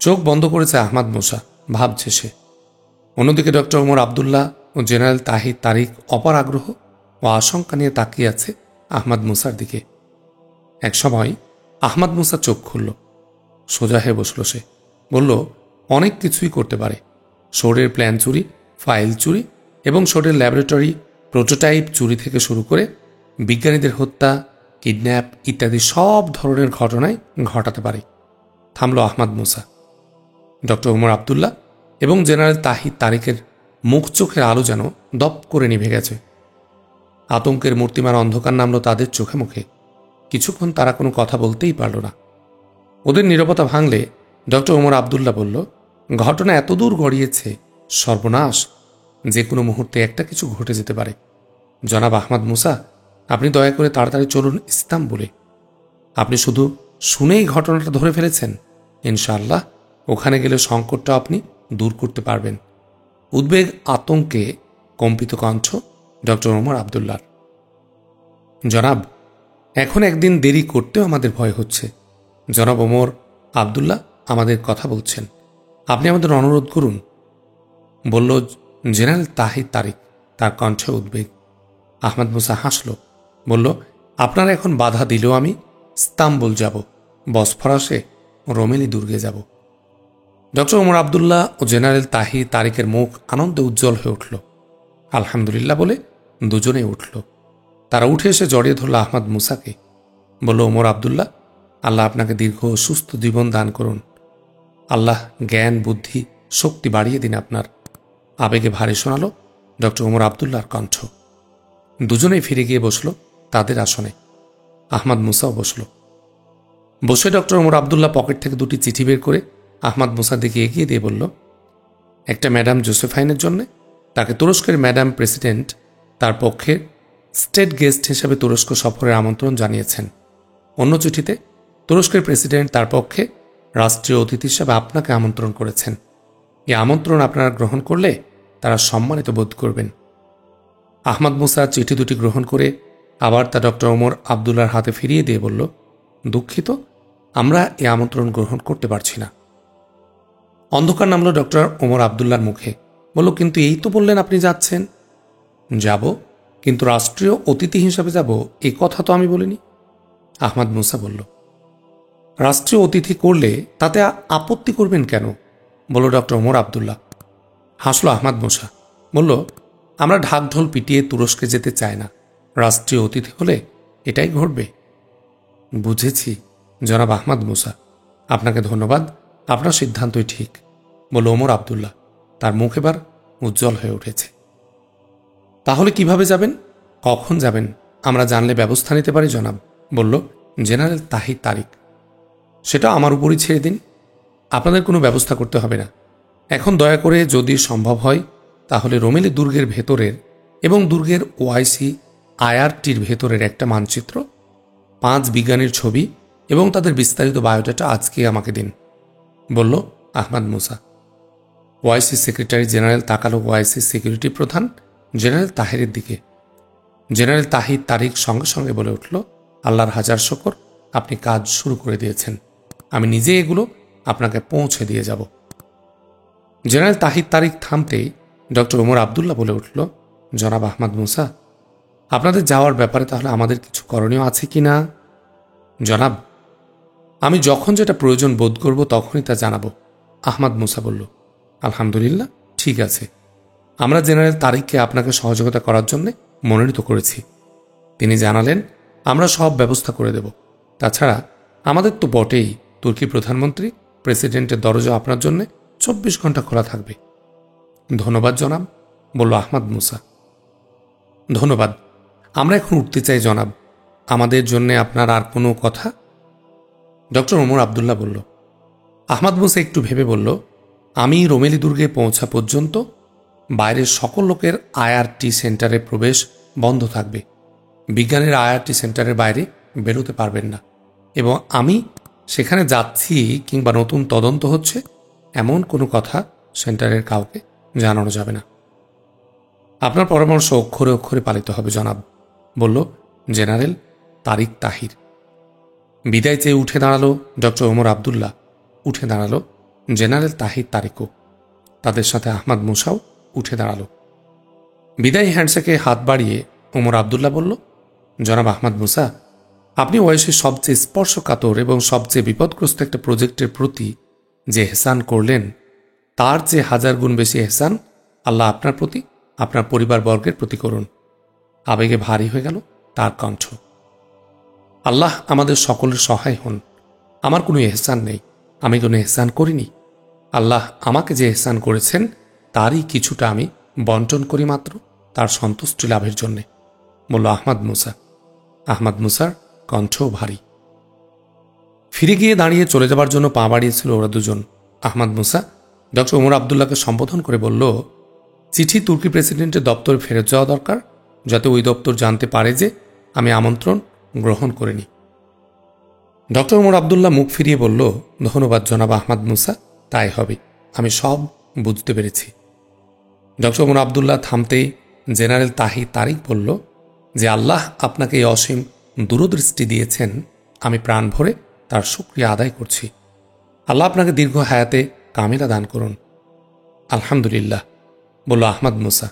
চোখ বন্ধ করেছে আহমদ মুসা, ভাবছে সে। অন্যদিকে ডক্টর ওমর আবদুল্লাহ ও জেনারেল তাহির তারিক অপার আগ্রহ ও আশঙ্কা নিয়ে তাকিয়ে আছে আহমদ মুসার দিকে। এক সময় আহমদ মুসা চোখ খুলল, সোজা হয়ে বসল। সে বলল, অনেক কিছুই করতে পারে। শোরের প্ল্যান চুরি, ফাইল চুরি এবং শোরের ল্যাবরেটরি প্রোটোটাইপ চুরি থেকে শুরু করে বিজ্ঞানীদের হত্যা, কিডন্যাপ ইত্যাদি সব ধরনের ঘটনায় ঘটাতে পারে। থামল আহমদ মুসা। ডক্টর ওমর আবদুল্লাহ এবং জেনারেল তাহির তারিকের মুখ চোখের আলো যেন দপ করে নিভে গেছে। আতঙ্কের মূর্তিমার অন্ধকার নামল তাদের চোখে মুখে। কিছুক্ষণ তারা কোনো কথা বলতেই পারল না। ওদের নীরবতা ভাঙলে ডক্টর ওমর আবদুল্লাহ বলল, ঘটনা এতদূর গড়িয়েছে, সর্বনাশ, যে কোনো মুহূর্তে একটা কিছু ঘটে যেতে পারে। জনাব আহমদ মুসা, আপনি দয়া করে তাড়াতাড়ি চলুন ইস্তাম্বুলে। আপনি শুধু শুনেই ঘটনাটা ধরে ফেলেছেন। ইনশাআল্লাহ ওখানে গেলে সংকটটা আপনি দূর করতে পারবেন। উদ্বেগ আতঙ্কে কম্পিত কণ্ঠ ডক্টর ওমর আবদুল্লাহ। জনাব, এখন একদিন দেরি করতেও আমাদের ভয় হচ্ছে। জনাব ওমর আবদুল্লাহ আমাদের কথা বলছেন, আপনি আমাদের অনুরোধ করুন, বলল জেনারেল তাহির তারিক, তার কণ্ঠে উদ্বেগ। আহমদ মুসা হাসল, বলল, আপনারা এখন বাধা দিলেও আমি ইস্তাম্বুল যাব, বসফরাসে রোমেলি দুর্গে যাব। ডক্টর ওমর আবদুল্লাহ ও জেনারেল তাহির তারিকের মুখ আনন্দে উজ্জ্বল হয়ে উঠল। আলহামদুলিল্লাহ বলে দুজনেই উঠল। তারা উঠে এসে জড়িয়ে ধরল আহমদ মুসাকে। বলল, ওমর আবদুল্লাহ, আল্লাহ আপনাকে দীর্ঘ ও সুস্থ জীবন দান করুন। আল্লাহ জ্ঞান, বুদ্ধি, শক্তি বাড়িয়ে দিন আপনার। আবেগে ভারী শোনাল ডক্টর ওমর আবদুল্লাহর কণ্ঠ। দুজনেই ফিরে গিয়ে বসল তাদের আসনে। আহমদ মুসাও বসল। বসে ডক্টর ওমর আবদুল্লাহ পকেট থেকে দুটি চিঠি বের করে আহমদ মুসার দিকে এগিয়ে দিয়ে বলল, একটা ম্যাডাম জোসেফাইনের জন্য, তাকে তুরস্কের ম্যাডাম প্রেসিডেন্ট তার পক্ষে স্টেট গেস্ট হিসেবে তুরস্ক সফরের আমন্ত্রণ জানিয়েছেন। অন্য চিঠিতে তুরস্কের প্রেসিডেন্ট তার পক্ষে রাষ্ট্রীয় অতিথি হিসেবে আপনাকে আমন্ত্রণ করেছেন। এই আমন্ত্রণ আপনারা গ্রহণ করলে তারা সম্মানিত বোধ করবেন। আহমদ মুসা চিঠি দুটি গ্রহণ করে আবার তা ডক্টর ওমর আবদুল্লাহর হাতে ফিরিয়ে দিয়ে বলল, দুঃখিত, আমরা এই আমন্ত্রণ গ্রহণ করতে পারছি না। অন্ধকার নামল ডক্টর ওমর আবদুল্লাহর মুখে। বলল, কিন্তু এই তো বললেন আপনি যাচ্ছেন। যাব, কিন্তু রাষ্ট্রীয় অতিথি হিসাবে যাব এই কথা তো আমি বলিনি। আহমদ মুসা বলল, রাষ্ট্রীয় অতিথি করলে তাতে আপত্তি করবেন কেন? বলল ডক্টর ওমর আবদুল্লাহ। হাসল আহমদ মুসা, বলল, আমরা ঢাকঢোল পিটিয়ে তুরস্কে যেতে চাই না। রাষ্ট্রীয় অতিথি হলে এটাই ঘটবে। বুঝেছি জনাব আহমদ মুসা, আপনাকে ধন্যবাদ, আপনার সিদ্ধান্তই ঠিক, বলল ওমর আবদুল্লাহ। তার মুখ এবার উজ্জ্বল হয়ে উঠেছে। তাহলে কিভাবে যাবেন, কখন যাবেন আমরা জানলে ব্যবস্থা নিতে পারি জনাব, বলল জেনারেল তাহির তারিক। সেটা আমার উপরই ছেড়ে দিন, আপনাদের কোনো ব্যবস্থা করতে হবে না। এখন দয়া করে যদি সম্ভব হয় তাহলে রোমেলি দুর্গের ভেতরের এবং দুর্গের ওআইসি আইআরটির ভেতরের একটা মানচিত্র, 5 বিজ্ঞানীর ছবি এবং তাদের বিস্তারিত বায়োডাটা আজকে আমাকে দিন, বলল আহমদ মুসা। ওআইসি সেক্রেটারি জেনারেল তাকালো ওআইসি সিকিউরিটি প্রধান জেনারেল তাহিরের দিকে। জেনারেল তাহির তারিক সঙ্গে সঙ্গে বলে উঠল, আল্লাহর হাজার শকর, আপনি কাজ শুরু করে দিয়েছেন। আমি নিজে এগুলো আপনাকে পৌঁছে দিয়ে যাব। জেনারেল তাহির তারিক থামতেই ডক্টর ওমর আবদুল্লাহ বলে উঠল, জনাব আহমদ মুসা, আপনাদের যাওয়ার ব্যাপারে তাহলে আমাদের কিছু করণীয় আছে কি না? জনাব, আমি যখন যেটা প্রয়োজন বোধ করব তখনই তা জানাবো, আহমদ মুসা বলল। আলহামদুলিল্লাহ, ঠিক আছে। আমরা জেনারেল তারিককে আপনাকে সহযোগিতা করার জন্য মনোনীত করেছি। তিনি জানালেন, আমরা সব ব্যবস্থা করে দেব। তাছাড়া আমাদের তো বটেই, তুর্কি প্রধানমন্ত্রী প্রেসিডেন্টের দরজা আপনার জন্য 24 ঘন্টা খোলা থাকবে। ধন্যবাদ জনাব, বলল আহমদ মুসা। ধন্যবাদ, আমরা এখন উঠতে চাই জনাব। আমাদের জন্য আপনার আর কোনো কথা? ডক্টর ওমর আবদুল্লাহ বলল। আহমদ মুসা একটু ভেবে বলল, আমি রোমেলি দুর্গে পৌঁছা পর্যন্ত বাইরের সকল লোকের আইআরটি সেন্টারে প্রবেশ বন্ধ থাকবে। বিজ্ঞানের আইআরটি সেন্টারের বাইরে বেরোতে পারবেন না, এবং আমি সেখানে যাচ্ছি কিংবা নতুন তদন্ত হচ্ছে এমন কোনো কথা সেন্টারের কাউকে জানানো যাবে না। আপনার পরামর্শ অক্ষরে অক্ষরে পালিত হবে জনাব, বলল জেনারেল তারিক তাহির। বিদায় চেয়ে উঠে দাঁড়ালো ডক্টর ওমর আবদুল্লাহ, উঠে দাঁড়ালো জেনারেল তাহির তারিকও। তাদের সাথে আহমদ মুসাও উঠে দাঁড়ালো। বিদায় হ্যান্ডশেকে হাত বাড়িয়ে ওমর আবদুল্লাহ বলল, জনাব আহমদ মুসা, আপনি ওয়াইসির সবচেয়ে স্পর্শকাতর এবং সবচেয়ে বিপদগ্রস্ত একটা প্রজেক্টের প্রতি যে এহসান করলেন, তার চেয়ে 1000 গুণ বেশি এহসান আল্লাহ আপনার প্রতি, আপনার পরিবারবর্গের প্রতি করুন। আবেগে ভারী হয়ে গেল তার কণ্ঠ। আল্লাহ আমাদের সকলের সহায় হন। আমার কোনো এহসান নেই, আমি কোনো এহসান করিনি। আল্লাহ আমাকে যে এহসান করেছেন তারই কিছুটা আমি বন্টন করি মাত্র, তার সন্তুষ্টি লাভের জন্যে, বলল আহমদ মুসা। আহমদ মুসার কণ্ঠও ভারী। ফিরে গিয়ে দাঁড়িয়ে চলে যাবার জন্য পা বাড়িয়েছিল ওরা দুজন। আহমদ মুসা ডক্টর ওমর আবদুল্লাহকে সম্বোধন করে বলল, চিঠি তুর্কি প্রেসিডেন্টের দপ্তরে ফেরত যাওয়া দরকার, যাতে ওই দপ্তর জানতে পারে যে আমি আমন্ত্রণ গ্রহণ করিনি। ডক্টর ওমর আবদুল্লাহ মুখ ফিরিয়ে বলল, ধন্যবাদ জনাব আহমদ মুসা, তাই হবে, আমি সব বুঝতে পেরেছি। ডক্টর ওমর আবদুল্লাহ থামতেই জেনারেল তাহি তারিক বলল যে আল্লাহ আপনাকে এই অসীম দূরদৃষ্টি দিয়েছেন, আমি প্রাণ ভরে তার শুকরিয়া আদায় করছি। আল্লাহ আপনাকে দীর্ঘ হায়াতে কামিলা দান করুন। আলহামদুলিল্লাহ, বলল আহমদ মুসা।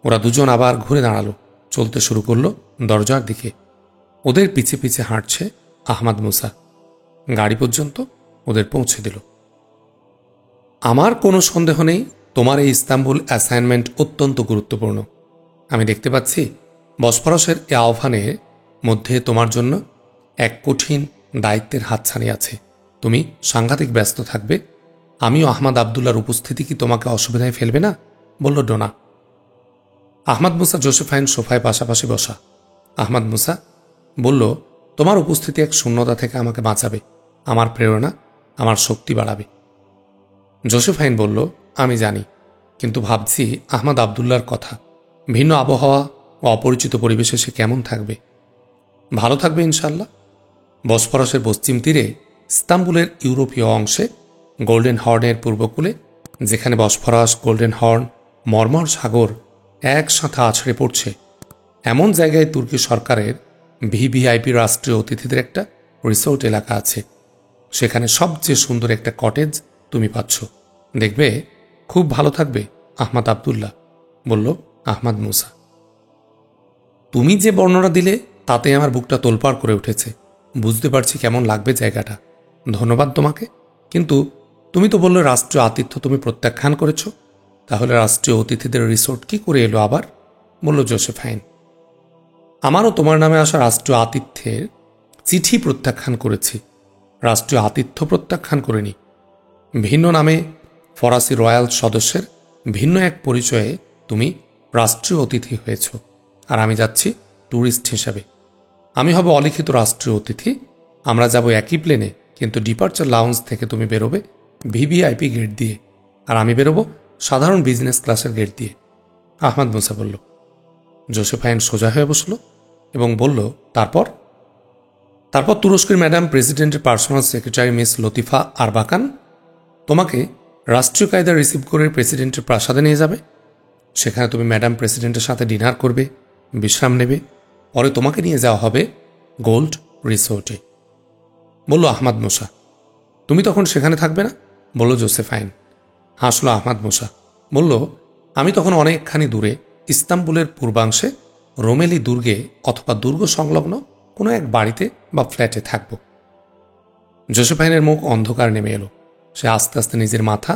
ওরা দুজন আবার ঘুরে দাঁড়ালো, চলতে শুরু করলো দরজার দিকে। ওদের পিছে পিছে হাঁটছে আহমদ মুসা। গাড়ি পর্যন্ত ওদের পৌঁছে দিল। আমার কোনো সন্দেহ নেই তোমার এই ইস্তাম্বুল অ্যাসাইনমেন্ট অত্যন্ত গুরুত্বপূর্ণ। আমি দেখতে পাচ্ছি বসফরাসের এ আহ্বানের মধ্যে তোমার জন্য এক কঠিন দায়িত্বের হাতছানি আছে। তুমি সাংঘাতিক ব্যস্ত থাকবে। আমিও আহমদ আবদুল্লার উপস্থিতি কি তোমাকে অসুবিধায় ফেলবে না, বলল ডোনা। আহমদ মুসা জোসেফাইন সোফায় পাশাপাশি বসা। আহমদ মুসা বলল, তোমার উপস্থিতি এক শূন্যতা থেকে আমাকে বাঁচাবে, আমার প্রেরণা, আমার শক্তি বাড়াবে। জোসেফাইন বলল, আমি জানি, কিন্তু ভাবছি আহমদ আবদুল্লার কথা। ভিন্ন আবহাওয়া ও অপরিচিত পরিবেশে সে কেমন থাকবে? ভালো থাকবে ইনশাল্লাহ। বসফরাসের পশ্চিম তীরে ইস্তাম্বুলের ইউরোপীয় অংশে গোল্ডেন হর্নের পূর্বকূলে, যেখানে বসফরাস, গোল্ডেন হর্ন, মর্মর সাগর একসাথে আছড়ে পড়ছে, এমন জায়গায় তুর্কি সরকারের ভিভিআইপি রাষ্ট্রীয় অতিথিদের একটা রিসোর্ট এলাকা আছে। সেখানে সবচেয়ে সুন্দর একটা কটেজ তুমি পাচ্ছ। দেখবে খুব ভালো থাকবে আহমদ আবদুল্লাহ, বলল আহমদ মুসা। তুমি যে বর্ণনা দিলে তাতে আমার বুকটা তোলপাড় করে উঠেছে। বুঝতে পারছি কেমন লাগবে জায়গাটা। ধন্যবাদ তোমাকে। কিন্তু তুমি তো বললে রাষ্ট্রীয় আতিথ্য তুমি প্রত্যাখ্যান করেছ। তাহলে রাষ্ট্রীয় অতিথিদের রিসোর্ট কি করে এলো আবার, বলল জোসেফাইন। আমারও তোমার নামে আসা রাষ্ট্রীয় আতিথ্যের চিঠি প্রত্যাখ্যান করেছি, রাষ্ট্রীয় আতিথ্য প্রত্যাখ্যান করিনি। ভিন্ন নামে ফরাসি রয়্যাল সদস্যের ভিন্ন এক পরিচয়ে তুমি রাষ্ট্রীয় অতিথি হয়েছ, আর আমি যাচ্ছি ট্যুরিস্ট হিসাবে। আমি হব অলিখিত রাষ্ট্রীয় অতিথি। আমরা যাব একই প্লেনে, কিন্তু ডিপার্চার লাউঞ্জ থেকে তুমি বেরোবে ভিভিআইপি গেট দিয়ে, আর আমি বেরোবো সাধারণ বিজনেস ক্লাসের গেট দিয়ে, আহমদ মুসা বলল। জোসেফাইন সোজা হয়ে বসল এবং বলল, তারপর তুরস্কের ম্যাডাম প্রেসিডেন্টের পার্সোনাল সেক্রেটারি মিস লতিফা আরবাকান তোমাকে রাষ্ট্রীয় কায়দা রিসিভ করে প্রেসিডেন্টের প্রাসাদে নিয়ে যাবে। সেখানে তুমি ম্যাডাম প্রেসিডেন্টের সাথে ডিনার করবে, বিশ্রাম নেবে। পরে তোমাকে নিয়ে যাওয়া হবে গোল্ড রিসোর্টে, বলল আহমদ মুসা। তুমি তখন সেখানে থাকবে না, বলল জোসেফাইন। হাসল আহমদ মুসা, বলল, আমি তখন অনেকখানি দূরে ইস্তাম্বুলের পূর্বাংশে রোমেলি দুর্গে অথবা দুর্গ সংলগ্ন কোনো এক বাড়িতে বা ফ্ল্যাটে থাকব। জোসেফাইনের মুখ অন্ধকার নেমে এলো। সে আস্তে আস্তে নিজের মাথা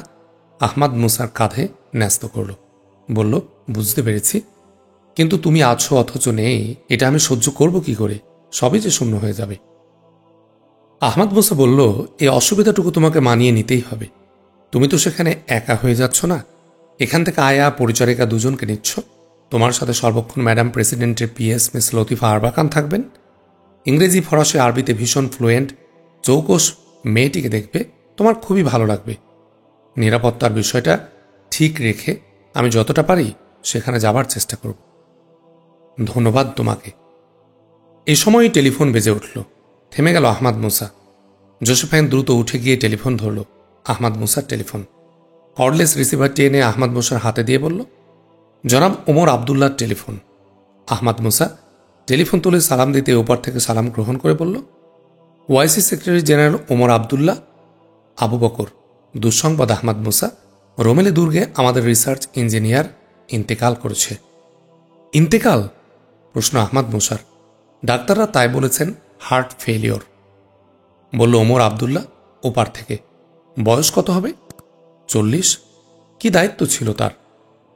আহমদ মুসার কাঁধে ন্যস্ত করল, বলল, বুঝতে পেরেছি, কিন্তু তুমি আছো অথচ নেই, এটা আমি সহ্য করব কি করে? সবই যে শূন্য হয়ে যাবে। আহমদ মুসা বলল, এই অসুবিধাটুকু তোমাকে মানিয়ে নিতেই হবে। তুমি তো সেখানে একা হয়ে যাচ্ছ না। এখান থেকে আয়া পরিচারিকা দুজনকে নিচ্ছ। তোমার সাথে সর্বক্ষণ ম্যাডাম প্রেসিডেন্টের পিএস মিস লতিফা আরবাকান থাকবেন। ইংরেজি, ফরাসি, আরবিতে ভীষণ ফ্লুয়েন্ট চৌকস মেয়েটিকে দেখবে, তোমার খুবই ভালো লাগবে। নিরাপত্তার বিষয়টা ঠিক রেখে আমি যতটা পারি সেখানে যাবার চেষ্টা করব। ধন্যবাদ তোমাকে। এ সময়ই টেলিফোন বেজে উঠল। থেমে গেল আহমদ মুসা। জোসেফাইন দ্রুত উঠে গিয়ে টেলিফোন ধরল। আহমদ মুসার টেলিফোন। কর্ডলেস রিসিভারটি এনে আহমদ মুসার হাতে দিয়ে বলল, জনাব ওমর আবদুল্লাহর টেলিফোন। আহমদ মুসা টেলিফোন তুলে সালাম দিতে ওপার থেকে সালাম গ্রহণ করে বলল, ওয়াইসি secretary general Omar Abdullah, Abu Bakr. দুঃসংবাদ আহমদ মুসা, রোমেলি দুর্গে আমাদের রিসার্চ ইঞ্জিনিয়ার ইন্তেকাল করেছে। ইন্তেকাল? প্রশ্ন আহমদ মুসার। ডাক্তাররা তাই বলেছেন, হার্ট ফেলিওর। বলল ওমর আবদুল্লাহ ওপার থেকে। বয়স কত হবে? 40। কি দায়িত্ব ছিল তার?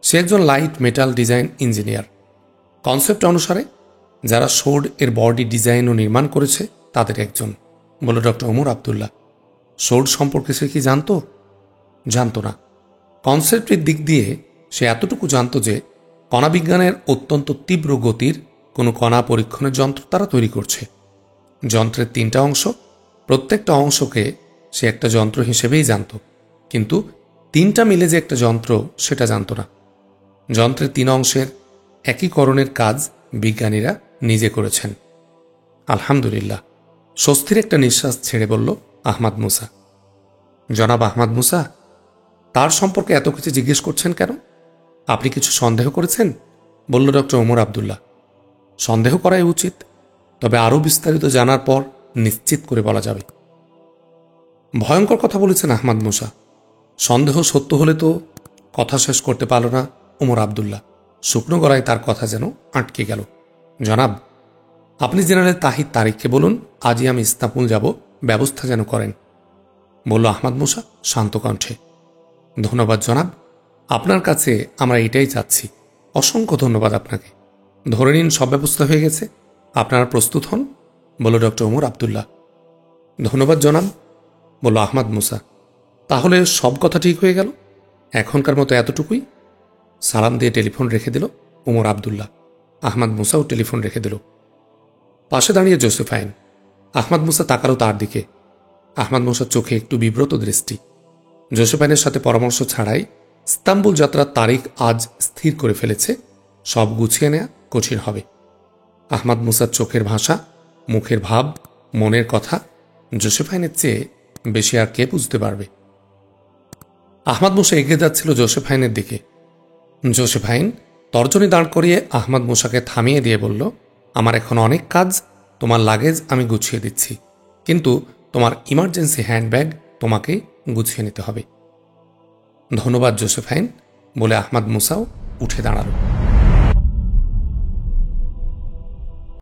সে একজন light metal design engineer. Concept অনুসারে যারা সোর্ড এর বডি ডিজাইন ও নির্মাণ করেছে তাদের একজন। বলল ডক্টর ওমর আবদুল্লাহ। সোর্ড সম্পর্কে সে কি জানতো? জানতো না। কনসেপ্টের দিক দিয়ে সে এতটুকু জানত যে কণাবিজ্ঞানের অত্যন্ত তীব্র গতির কোনো কণা পরীক্ষণের যন্ত্র তারা তৈরি করছে। যন্ত্রের 3টা অংশ, প্রত্যেকটা অংশকে সে একটা যন্ত্র হিসেবেই জানত, কিন্তু 3টা মিলে যে একটা যন্ত্র সেটা জানত না। যন্ত্রের 3 অংশের একীকরণের কাজ বিজ্ঞানীরা নিজে করেছেন। আলহামদুলিল্লাহ, স্বস্তির একটা নিঃশ্বাস ছেড়ে বলল আহমদ মুসা। জনাব আহমদ মুসা, তার সম্পর্কে এত কিছু জিজ্ঞেস করছেন কেন? আপনি কিছু সন্দেহ করেছেন? বলল ডক্টর ওমর আবদুল্লাহ। সন্দেহ করাই উচিত, তবে আরও বিস্তারিত জানার পর নিশ্চিত করে বলা যাবে। ভয়ঙ্কর কথা বলেছেন আহমদ মুসা। সন্দেহ সত্য হলে তো। কথা শেষ করতে পারল না ওমর আবদুল্লাহ। শুকনো গলায় তার কথা যেন আটকে গেল। জনাব, আপনি জেনারেল তাহিদ তারিককে বলুন আজই আমি ইস্তাম্বুল যাব, ব্যবস্থা যেন করেন, বলল আহমদ মুসা শান্ত কণ্ঠে। ধন্যবাদ জনাব, আপনার কাছে আমরা এটাই চাচ্ছি। অসংখ্য ধন্যবাদ আপনাকে। ধরে নিন সব ব্যবস্থা হয়ে গেছে, আপনারা প্রস্তুত হন, বলল ডক্টর ওমর আবদুল্লাহ। ধন্যবাদ জনাব, বলল আহমদ মুসা। তাহলে সব কথা ঠিক হয়ে গেল? এখনকার মতো এতটুকুই? সালাম দিয়ে টেলিফোন রেখে দিল ওমর আবদুল্লাহ। আহমদ মুসাও টেলিফোন রেখে দিল। পাশে দাঁড়িয়ে জোসেফাইন। আহমদ মুসা তাকালো তার দিকে। আহমদ মুসার চোখে একটু বিব্রত দৃষ্টি। জোসেফাইনের সাথে পরামর্শ ছাড়াই ইস্তাম্বুল যাত্রার তারিখ আজ স্থির করে ফেলেছে। সব গুছিয়ে নেওয়া কঠিন হবে। আহমদ মুসার চোখের ভাষা, মুখের ভাব, মনের কথা জোসেফাইনের চেয়ে বেশি আর কে বুঝতে পারবে? আহমদ মুসা এগিয়ে যাচ্ছিল জোসেফাইনের দিকে। জোসেফাইন তর্জনী দাঁড় করিয়ে আহমদ মুসাকে থামিয়ে দিয়ে বলল, আমার এখন অনেক কাজ, তোমার লাগেজ আমি গুছিয়ে দিচ্ছি, কিন্তু তোমার ইমার্জেন্সি হ্যান্ডব্যাগ তোমাকে গুছিয়ে নিতে হবে। ধন্যবাদ জোসেফাইন, বলে আহমদ মুসাও উঠে দাঁড়াল।